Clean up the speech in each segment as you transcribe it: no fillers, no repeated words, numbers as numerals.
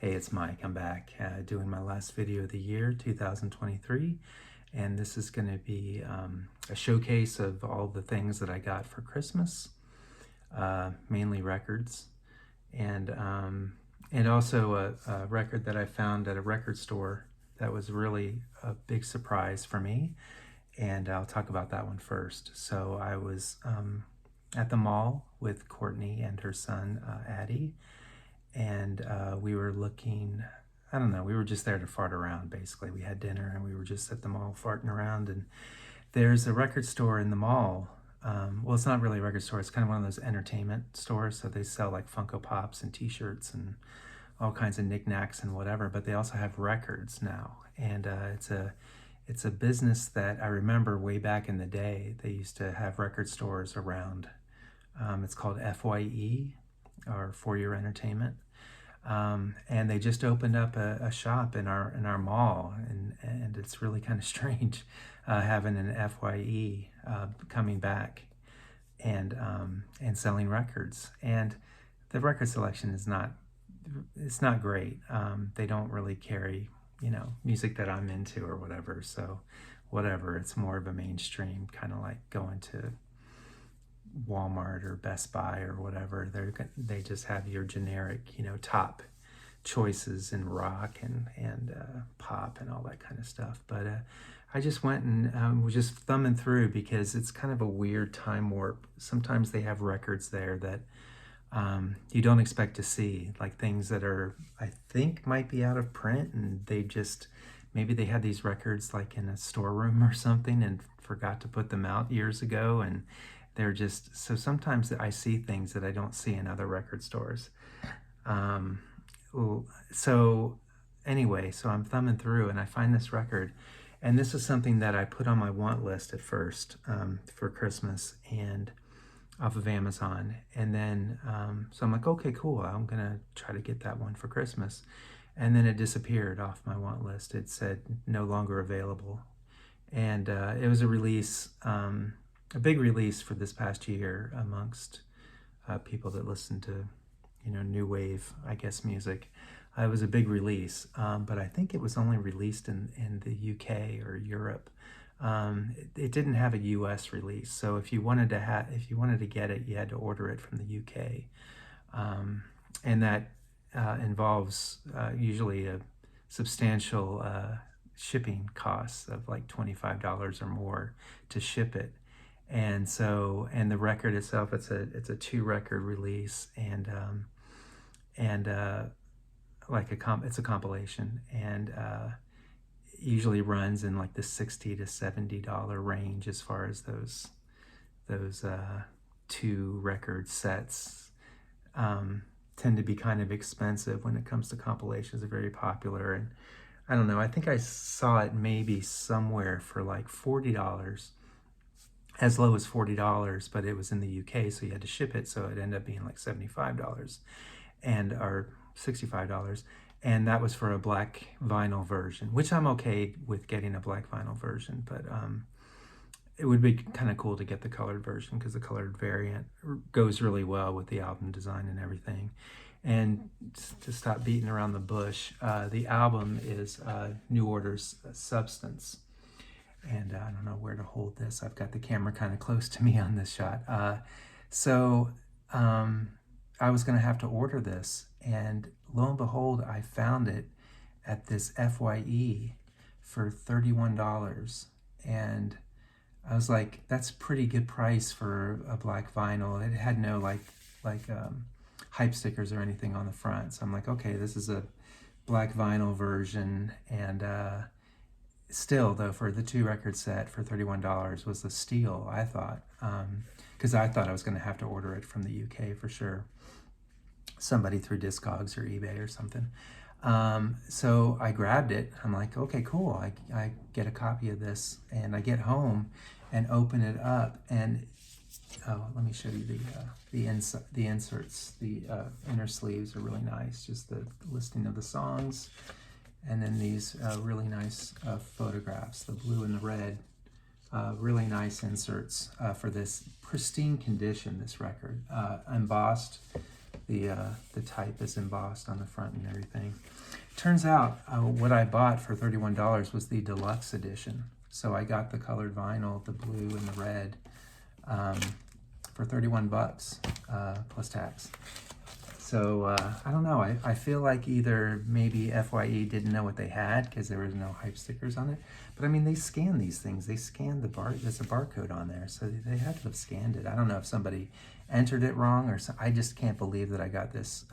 Hey, it's Mike. I'm back doing my last video of the year, 2023, and this is going to be a showcase of all the things that I got for Christmas, mainly records, and also a record that I found at a record store that was really a big surprise for me, and I'll talk about that one first. So I was at the mall with Courtney and her son, Addie, and we were looking, I don't know, we were just there to fart around basically. We had dinner and we were just at the mall farting around, and there's a record store in the mall. Well, it's not really a record store, it's kind of one of those entertainment stores, so they sell like Funko Pops and t-shirts and all kinds of knickknacks and whatever, but they also have records now, and it's a business that I remember way back in the day. They used to have record stores around. It's called FYE, or For Your Entertainment, and they just opened up a shop in our mall, and it's really kind of strange having an FYE coming back and selling records. And the record selection is not great. They don't really carry music that I'm into or whatever, so whatever, it's more of a mainstream, kind of like going to Walmart or Best Buy or whatever. They just have your generic, top choices in rock and pop and all that kind of stuff. But I just went and was just thumbing through because it's kind of a weird time warp. Sometimes they have records there that you don't expect to see, like things that are, I think, might be out of print, and maybe they had these records like in a storeroom or something and forgot to put them out years ago, and they're just, so sometimes I see things that I don't see in other record stores. So anyway, so I'm thumbing through and I find this record, and this is something that I put on my want list at first for Christmas, and off of Amazon. And then, so I'm like, okay, cool, I'm gonna try to get that one for Christmas. And then it disappeared off my want list. It said no longer available. And it was a release, a big release for this past year amongst people that listen to, new wave, I guess, music. It was a big release, but I think it was only released in the UK or Europe. It didn't have a US release, so if you wanted to get it, you had to order it from the UK, and that involves usually a substantial shipping costs of like $25 or more to ship it. And the record itself, it's a 2-record release, and it's a compilation, and usually runs in like the $60 to $70 range as far as those 2-record sets tend to be kind of expensive when it comes to compilations. They're very popular, and I don't know, I think I saw it maybe somewhere for like $40, as low as $40, but it was in the UK, so you had to ship it, so it ended up being like $75 or $65, and that was for a black vinyl version, which I'm okay with getting a black vinyl version, but it would be kind of cool to get the colored version because the colored variant goes really well with the album design and everything. And to stop beating around the bush, the album is New Order's Substance. And I don't know where to hold this. I've got the camera kind of close to me on this shot. So I was going to have to order this, and lo and behold, I found it at this FYE for $31. And I was like, that's a pretty good price for a black vinyl. It had no like hype stickers or anything on the front. So I'm like, okay, this is a black vinyl version, and still, though, for the 2-record set for $31 was a steal, I thought, because I thought I was going to have to order it from the UK for sure, somebody through Discogs or eBay or something. So I grabbed it. I'm like, okay, cool. I get a copy of this, and I get home and open it up, and let me show you the inserts. The inner sleeves are really nice, just the listing of the songs. And then these really nice photographs, the blue and the red, really nice inserts for this pristine condition, this record. Embossed the type is embossed on the front and everything. Turns out what I bought for $31 was the deluxe edition. So I got the colored vinyl, the blue and the red, for 31 bucks plus tax. So I don't know, I feel like either maybe FYE didn't know what they had because there was no hype stickers on it. But I mean, they scan these things. They scan there's a barcode on there. So they had to have scanned it. I don't know if somebody entered it wrong or I just can't believe that I got this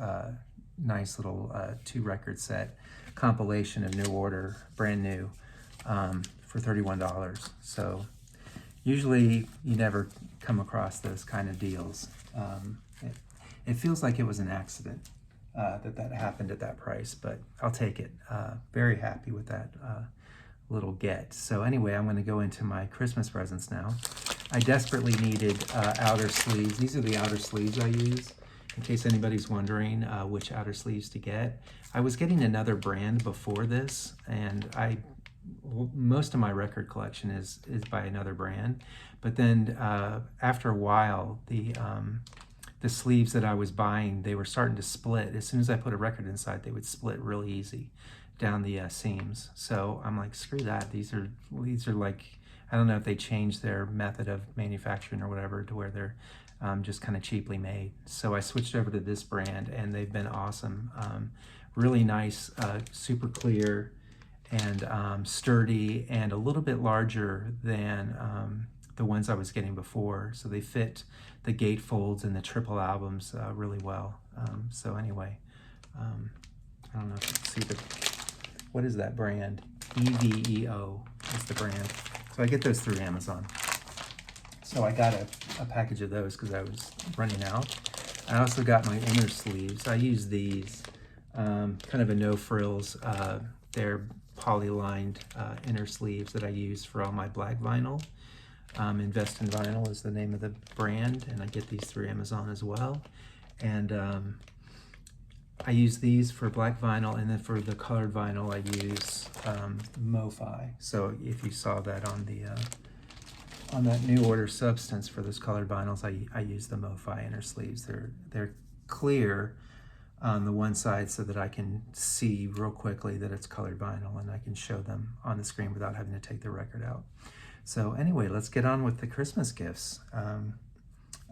nice little 2-record set compilation of New Order, brand new, for $31. So usually you never come across those kind of deals. It feels like it was an accident that happened at that price, but I'll take it. Very happy with that little get. So anyway, I'm going to go into my Christmas presents now. I desperately needed outer sleeves. These are the outer sleeves I use, in case anybody's wondering which outer sleeves to get. I was getting another brand before this, and most of my record collection is by another brand. But then after a while, the sleeves that I was buying, they were starting to split. As soon as I put a record inside, they would split really easy down the seams. So I'm like, screw that. These are like, I don't know if they changed their method of manufacturing or whatever to where they're just kind of cheaply made. So I switched over to this brand, and they've been awesome. Really nice, super clear, and sturdy, and a little bit larger than the ones I was getting before. So they fit the gatefolds and the triple albums really well. So anyway, I don't know if you can see what is that brand? EVEO is the brand. So I get those through Amazon. So I got a package of those because I was running out. I also got my inner sleeves. I use these, kind of a no frills. They're poly-lined inner sleeves that I use for all my black vinyl. Invest in Vinyl is the name of the brand, and I get these through Amazon as well. And I use these for black vinyl, and then for the colored vinyl I use MoFi. So if you saw that on the on that New Order substance for those colored vinyls, I use the MoFi inner sleeves. They're clear on the one side so that I can see real quickly that it's colored vinyl, and I can show them on the screen without having to take the record out. So anyway, let's get on with the Christmas gifts.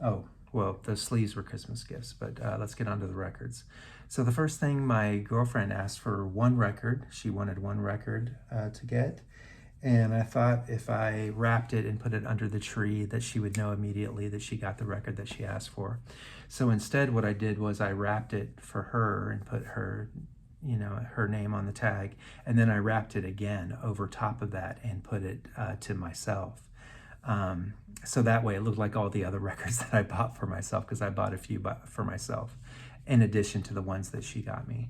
Oh, well, the sleeves were Christmas gifts, but let's get on to the records. So the first thing, my girlfriend asked for one record. She wanted one record to get. And I thought if I wrapped it and put it under the tree that she would know immediately that she got the record that she asked for. So instead what I did was I wrapped it for her and put her, her name on the tag, and then I wrapped it again over top of that and put it to myself. So that way it looked like all the other records that I bought for myself, because I bought a few for myself in addition to the ones that she got me.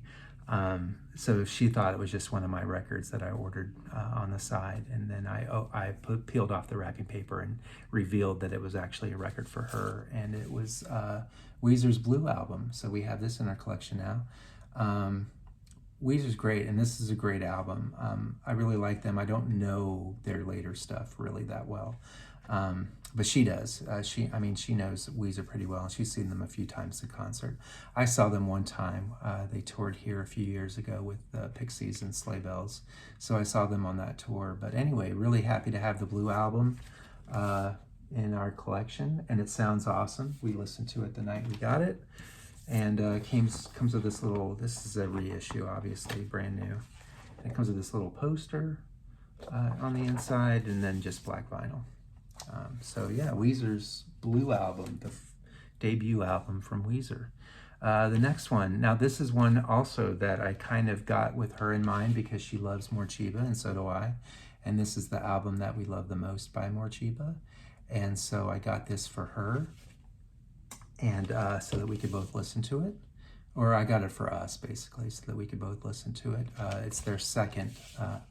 So she thought it was just one of my records that I ordered on the side, and then I peeled off the wrapping paper and revealed that it was actually a record for her, and it was Weezer's Blue album. So we have this in our collection now. Weezer's great, and this is a great album. I really like them. I don't know their later stuff really that well, but she does. She knows Weezer pretty well. She's seen them a few times in concert. I saw them one time. They toured here a few years ago with the Pixies and Sleigh Bells, so I saw them on that tour. But anyway, really happy to have the Blue album in our collection, and it sounds awesome. We listened to it the night we got it. And comes with this little, this is a reissue, obviously, brand new. And it comes with this little poster on the inside, and then just black vinyl. So yeah, Weezer's Blue album, the debut album from Weezer. The next one, now this is one also that I kind of got with her in mind because she loves Morcheeba, and so do I. And this is the album that we love the most by Morcheeba. And so I got this for her, and so that we could both listen to it. Or I got it for us, basically, so that we could both listen to it. It's their second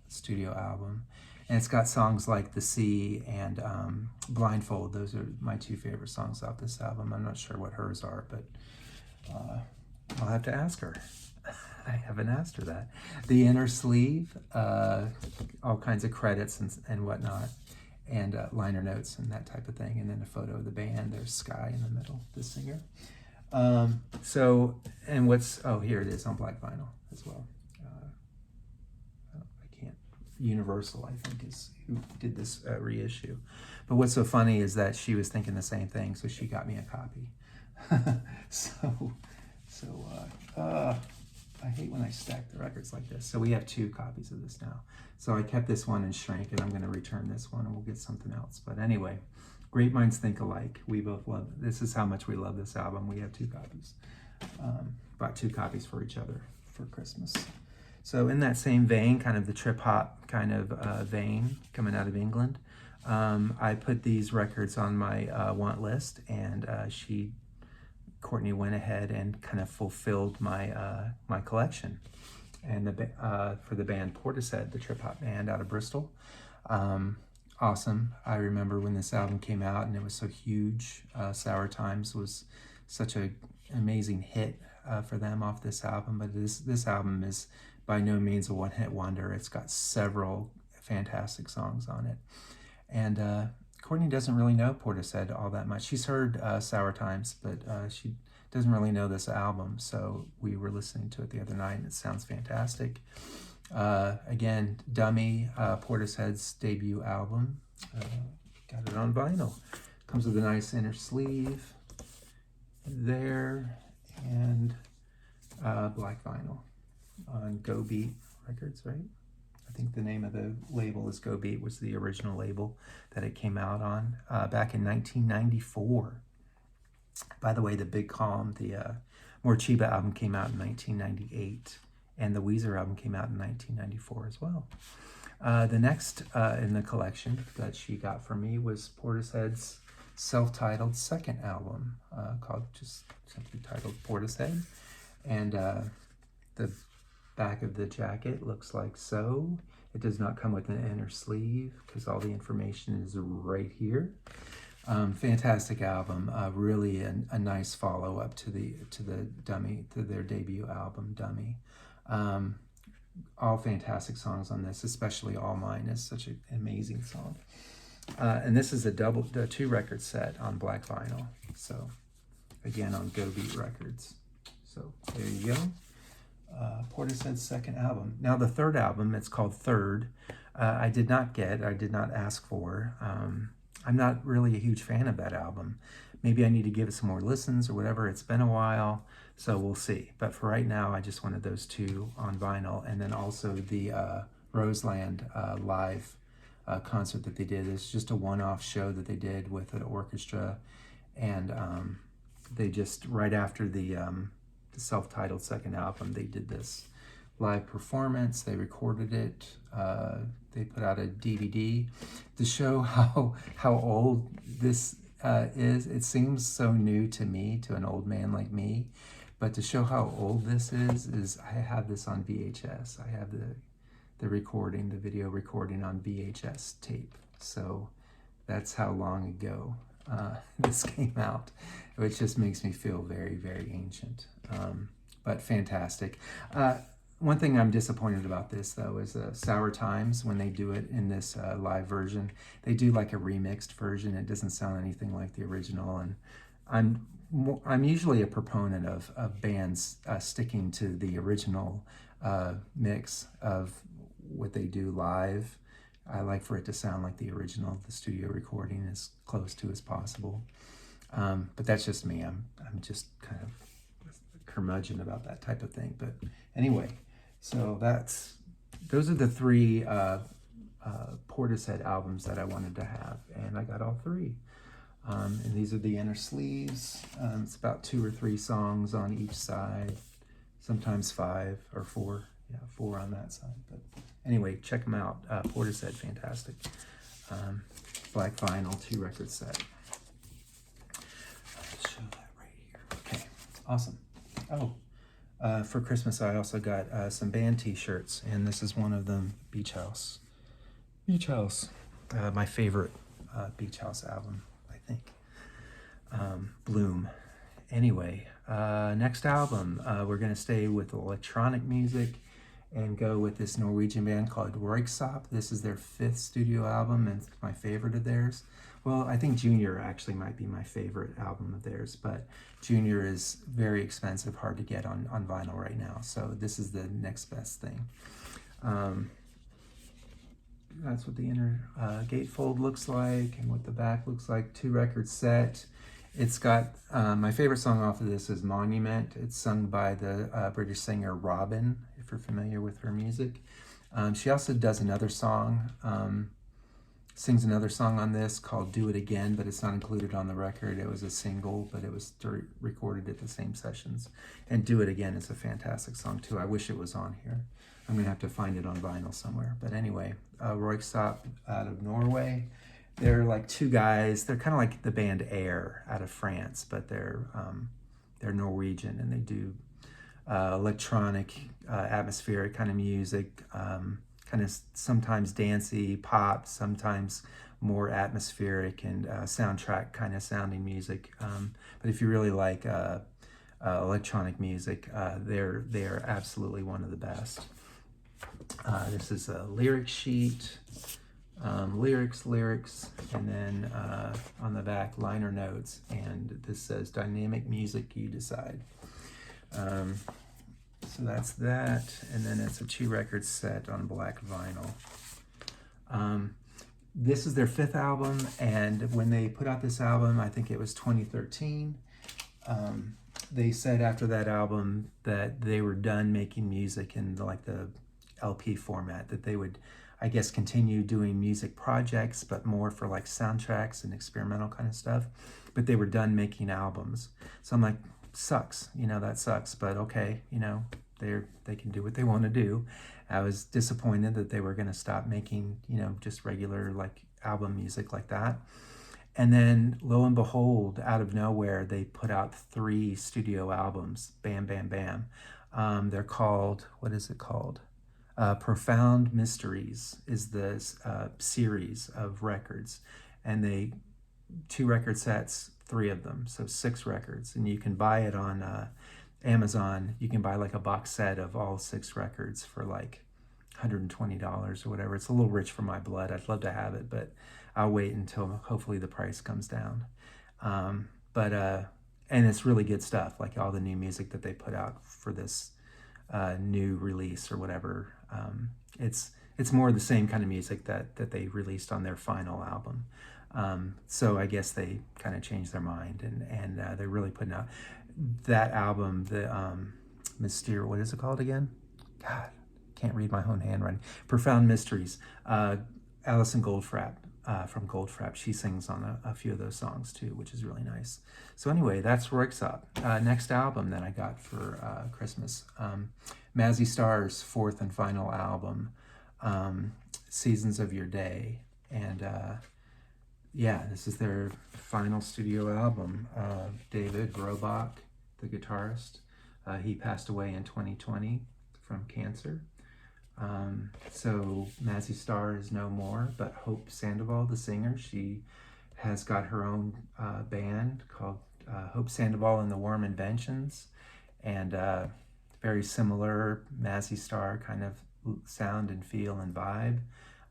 studio album. And it's got songs like The Sea and Blindfold. Those are my two favorite songs off this album. I'm not sure what hers are, but I'll have to ask her. I haven't asked her that. The inner sleeve, all kinds of credits and whatnot, and liner notes and that type of thing, and then a photo of the band. There's Sky in the middle, the singer. So, and what's, oh, here it is on black vinyl as well. I can't, Universal, I think, is who did this reissue. But what's so funny is that she was thinking the same thing, so she got me a copy. so, I hate when I stack the records like this. So we have 2 copies of this now. So I kept this one in shrink, and I'm going to return this one, and we'll get something else. But anyway, great minds think alike. We both love it. This is how much we love this album. We have 2 copies. Bought 2 copies for each other for Christmas. So in that same vein, kind of the trip hop kind of vein coming out of England, I put these records on my want list, and Courtney went ahead and kind of fulfilled my my collection. And for the band Poreshead, the trip hop band out of Bristol. Awesome. I remember when this album came out and it was so huge. Sour Times was such an amazing hit for them off this album, but this album is by no means a one-hit wonder. It's got several fantastic songs on it. And Courtney doesn't really know Poreshead all that much. She's heard Sour Times, but she doesn't really know this album. So we were listening to it the other night, and it sounds fantastic. Again, Dummy, Poreshead's debut album. Got it on vinyl. Comes with a nice inner sleeve there, and black vinyl on Go Beat Records, right? I think the name of the label is Go Beat, was the original label that it came out on back in 1994. By the way, the Big Calm, the Morcheeba album came out in 1998, and the Weezer album came out in 1994 as well. The next in the collection that she got for me was Poreshead's self-titled second album, called just simply titled Poreshead. And the back of the jacket looks like so. It does not come with an inner sleeve because all the information is right here. Fantastic album, really a nice follow-up to their debut album, Dummy. All fantastic songs on this, especially All Mine is such an amazing song. And this is a 2-record set on black vinyl. So again, on Go Beat Records. So there you go. Poreshead's second album. Now the third album, it's called Third. I did not ask for. I'm not really a huge fan of that album. Maybe I need to give it some more listens or whatever. It's been a while, so we'll see. But for right now, I just wanted those 2 on vinyl, and then also the Roseland live concert that they did. It's just a one-off show that they did with an orchestra, and they just, right after the self-titled second album, they did this live performance. They recorded it. They put out a DVD to show how old this is. It seems so new to me, to an old man like me, but to show how old this is I have this on VHS. I have the recording, the video recording on VHS tape. So that's how long ago this came out, which just makes me feel very, very ancient, but fantastic. One thing I'm disappointed about this, though, is Sour Times, when they do it in this live version, they do like a remixed version. It doesn't sound anything like the original, and I'm usually a proponent of bands sticking to the original mix of what they do live. I like for it to sound like the original, the studio recording, as close to as possible. But that's just me. I'm just kind of curmudgeon about that type of thing. But anyway, so those are the 3 Poreshead albums that I wanted to have, and I got all 3. And these are the inner sleeves. It's about 2 or 3 songs on each side, sometimes 5 or 4. Yeah, 4 on that side. But anyway, check them out. Poreshead, fantastic. Black vinyl 2-record set. I'll show that right here. Okay, awesome. Oh, for Christmas I also got some band t-shirts, and this is one of them, Beach House. Beach House, my favorite Beach House album, I think. Bloom. Anyway, next album, we're going to stay with electronic music, and go with this Norwegian band called Röyksopp. This is their 5th studio album, and it's my favorite of theirs. Well, I think Junior actually might be my favorite album of theirs, but Junior is very expensive, hard to get on vinyl right now. So this is the next best thing. That's what the inner gatefold looks like and what the back looks like. 2-record set. It's got, my favorite song off of this is Monument. It's sung by the British singer Robin, if you're familiar with her music. She also does another song, sings another song on this called Do It Again, but it's not included on the record. It was a single, but it was recorded at the same sessions. And Do It Again is a fantastic song too. I wish it was on here. I'm gonna have to find it on vinyl somewhere. But anyway, Röyksopp out of Norway. They're like 2 guys. They're kind of like the band Air out of France, but they're Norwegian, and they do electronic, atmospheric kind of music, kind of sometimes dancey pop, sometimes more atmospheric and soundtrack kind of sounding music. But if you really like electronic music, they're absolutely one of the best. This is a lyric sheet, lyrics, and then on the back liner notes, and this says dynamic music you decide. So that's that, and then it's a 2-record set on black vinyl. This is their 5th album, and when they put out this album, I think it was 2013, they said after that album that they were done making music in like the LP format, that they would, I guess, continue doing music projects, but more for like soundtracks and experimental kind of stuff, but they were done making albums. So I'm like, sucks, that sucks, but okay, they can do what they want to do. I was disappointed that they were going to stop making, just regular like album music like that. And then lo and behold, out of nowhere, they put out 3 studio albums. Bam, bam, bam. They're called, what is it called? Profound Mysteries is the series of records. And they 2-record sets, 3 of them, so 6 records. And you can buy it on Amazon. You can buy like a box set of all 6 records for like $120 or whatever. It's a little rich for my blood. I'd love to have it, but I'll wait until hopefully the price comes down. And it's really good stuff, like all the new music that they put out for this new release or whatever. It's more the same kind of music that they released on their final album. So I guess they kind of changed their mind, and they're really putting out that album, the Mystere, what is it called again? God, can't read my own handwriting. Profound Mysteries. Alison Goldfrapp from Goldfrapp, she sings on a few of those songs too, which is really nice. So anyway, that's Röyksopp. Next album that I got for Christmas, Mazy Star's 4th and final album, Seasons of Your Day. And yeah, this is their final studio album. David Robach, the guitarist, he passed away in 2020 from cancer. So Mazy Star is no more, but Hope Sandoval, the singer, she has got her own band called Hope Sandoval and the Warm Inventions, and very similar Mazy Star kind of sound and feel and vibe.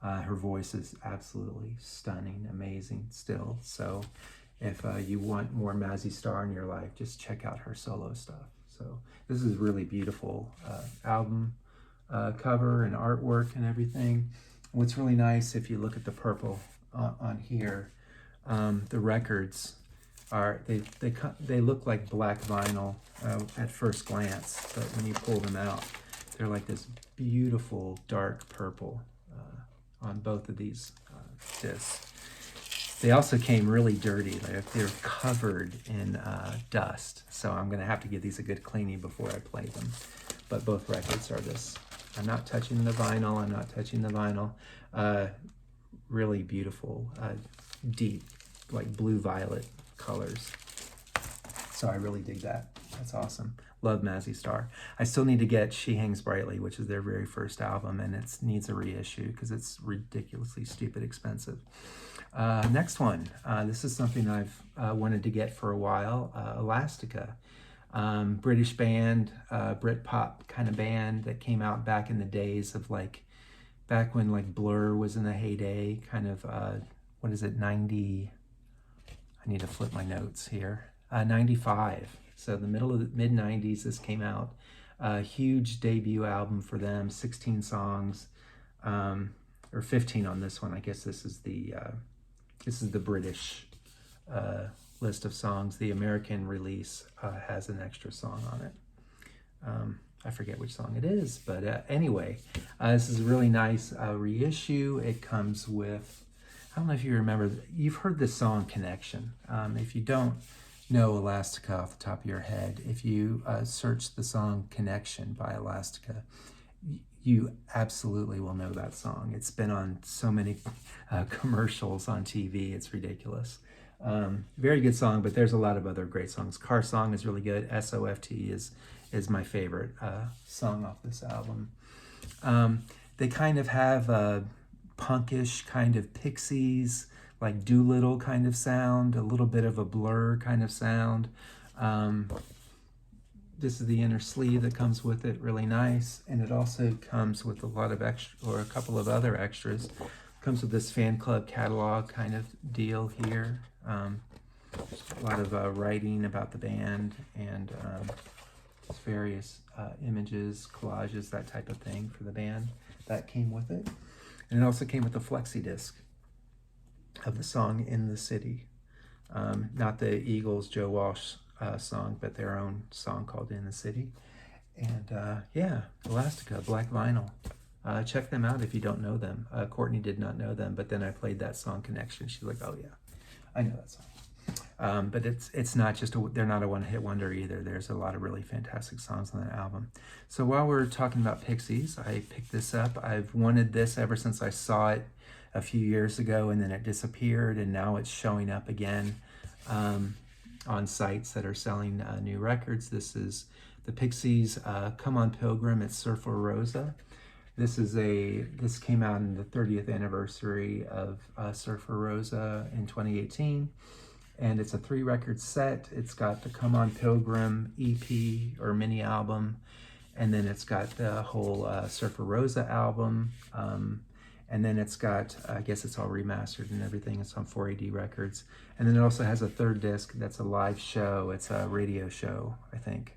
Her voice is absolutely stunning, amazing still. So if you want more Mazy Star in your life, just check out her solo stuff. So this is really beautiful album cover and artwork and everything. What's really nice, if you look at the purple on here, the records are, they look like black vinyl at first glance, but when you pull them out, they're like this beautiful dark purple on both of these discs. They also came really dirty. They're covered in dust, so I'm gonna have to give these a good cleaning before I play them. But both records are this. I'm not touching the vinyl. Really beautiful, deep, like blue-violet colors. So I really dig that. That's awesome. Love Mazy Star. I still need to get She Hangs Brightly, which is their very first album, and it needs a reissue because it's ridiculously stupid expensive. Next one. This is something I've wanted to get for a while. Elastica. British band, Britpop kind of band that came out back in the days of like, back when like Blur was in the heyday, kind of, what is it, 90, I need to flip my notes here, 95. So the middle of the mid 90s, this came out. A huge debut album for them, 16 songs, or 15 on this one. I guess this is the British list of songs. The American release has an extra song on it. I forget which song it is, but anyway, this is a really nice reissue. It comes with, I don't know if you remember, you've heard this song Connection. If you don't know Elastica off the top of your head, if you search the song Connection by Elastica, you absolutely will know that song. It's been on so many commercials on TV, it's ridiculous. Very good song, but there's a lot of other great songs. Car Song is really good. SOFT is my favorite song off this album. They kind of have a punkish kind of Pixies, like Doolittle kind of sound, a little bit of a Blur kind of sound. This is the inner sleeve that comes with it, really nice. And it also comes with a lot of extra, or a couple of other extras. Comes with this fan club catalog kind of deal here. A lot of writing about the band and various images, collages, that type of thing for the band. That came with it. And it also came with a flexi disc of the song In the City. Not the Eagles' Joe Walsh song, but their own song called In the City. And yeah, Elastica, black vinyl. Check them out if you don't know them. Courtney did not know them, but then I played that song Connection. She's like, oh yeah, I know that song. But it's not just they're not a one-hit wonder either. There's a lot of really fantastic songs on that album. So while we're talking about Pixies, I picked this up. I've wanted this ever since I saw it a few years ago, and then it disappeared, and now it's showing up again on sites that are selling new records. This is the Pixies, Come On Pilgrim, it's Surfer Rosa. This came out in the 30th anniversary of Surfer Rosa in 2018, and it's a 3-record set. It's got the Come On Pilgrim EP or mini album, and then it's got the whole Surfer Rosa album, and then it's got, I guess it's all remastered and everything. It's on 4AD Records, and then it also has a 3rd disc that's a live show. It's a radio show, I think.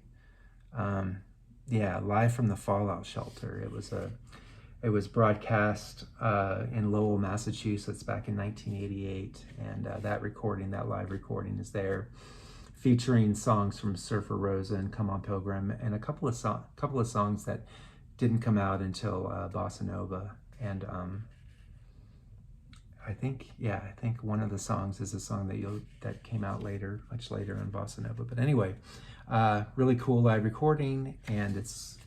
Yeah, live from the Fallout Shelter. It was broadcast in Lowell, Massachusetts back in 1988, and that live recording is there, featuring songs from Surfer Rosa and Come On Pilgrim, and a couple of songs that didn't come out until Bossa Nova, and I think one of the songs is a song that came out later, much later in Bossa Nova. But anyway, really cool live recording, and it's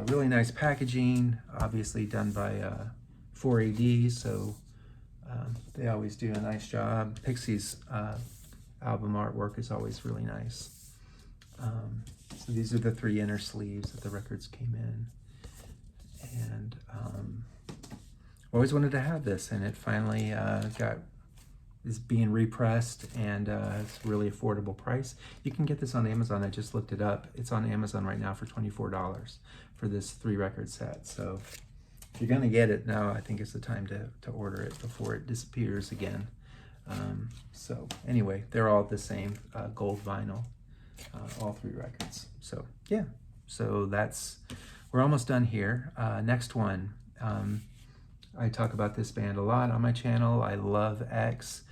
really nice packaging, obviously done by 4AD, so they always do a nice job. Pixies album artwork is always really nice. So these are the 3 inner sleeves that the records came in, and always wanted to have this, and it finally is being repressed, and it's a really affordable price. You can get this on Amazon. I just looked it up. It's on Amazon right now for $24 for this 3-record set. So if you're gonna get it now, I think it's the time to order it before it disappears again. So anyway, they're all the same gold vinyl, all 3 records. So yeah, so we're almost done here. Next one, I talk about this band a lot on my channel. I love X,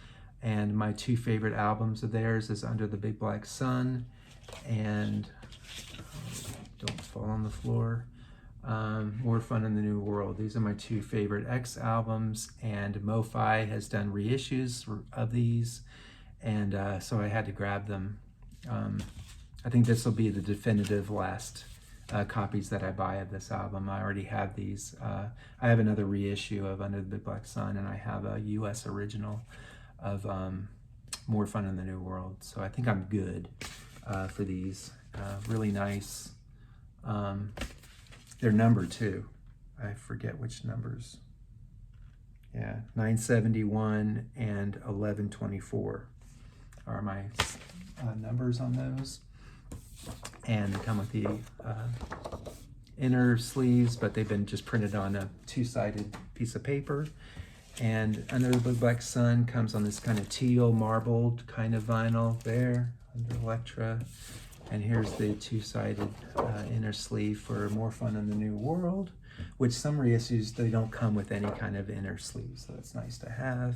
and my 2 favorite albums of theirs is Under the Big Black Sun and Don't Fall on the Floor, More Fun in the New World. These are my 2 favorite X albums, and MoFi has done reissues of these, and so I had to grab them. I think this will be the definitive last copies that I buy of this album. I already have these. I have another reissue of Under the Big Black Sun, and I have a US original of More Fun in the New World. So I think I'm good for these. Really nice. They're numbered too. I forget which numbers. Yeah, 971 and 1124 are my numbers on those. And they come with the inner sleeves, but they've been just printed on a two-sided piece of paper. And Under the Blue Black Sun comes on this kind of teal marbled kind of vinyl there under Electra. And here's the two-sided inner sleeve for More Fun in the New World, which some reissues, they don't come with any kind of inner sleeve, so that's nice to have.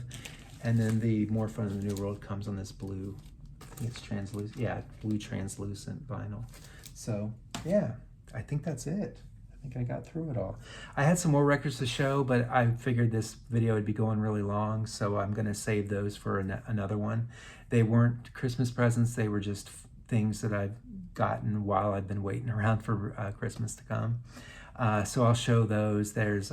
And then the More Fun in the New World comes on this blue, I think it's translucent, yeah, blue translucent vinyl. So yeah, I think that's it. I think I got through it all. I had some more records to show, but I figured this video would be going really long, so I'm gonna save those for another one. They weren't Christmas presents, they were just things that I've gotten while I've been waiting around for Christmas to come. So I'll show those. There's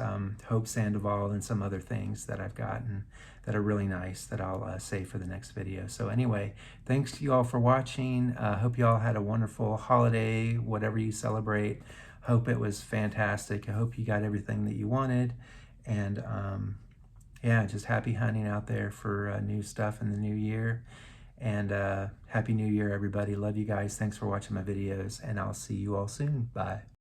Hope Sandoval and some other things that I've gotten that are really nice that I'll save for the next video. So anyway, thanks to you all for watching. Hope you all had a wonderful holiday, whatever you celebrate. Hope it was fantastic. I hope you got everything that you wanted. And yeah, just happy hunting out there for new stuff in the new year. And Happy New Year, everybody. Love you guys. Thanks for watching my videos, and I'll see you all soon. Bye.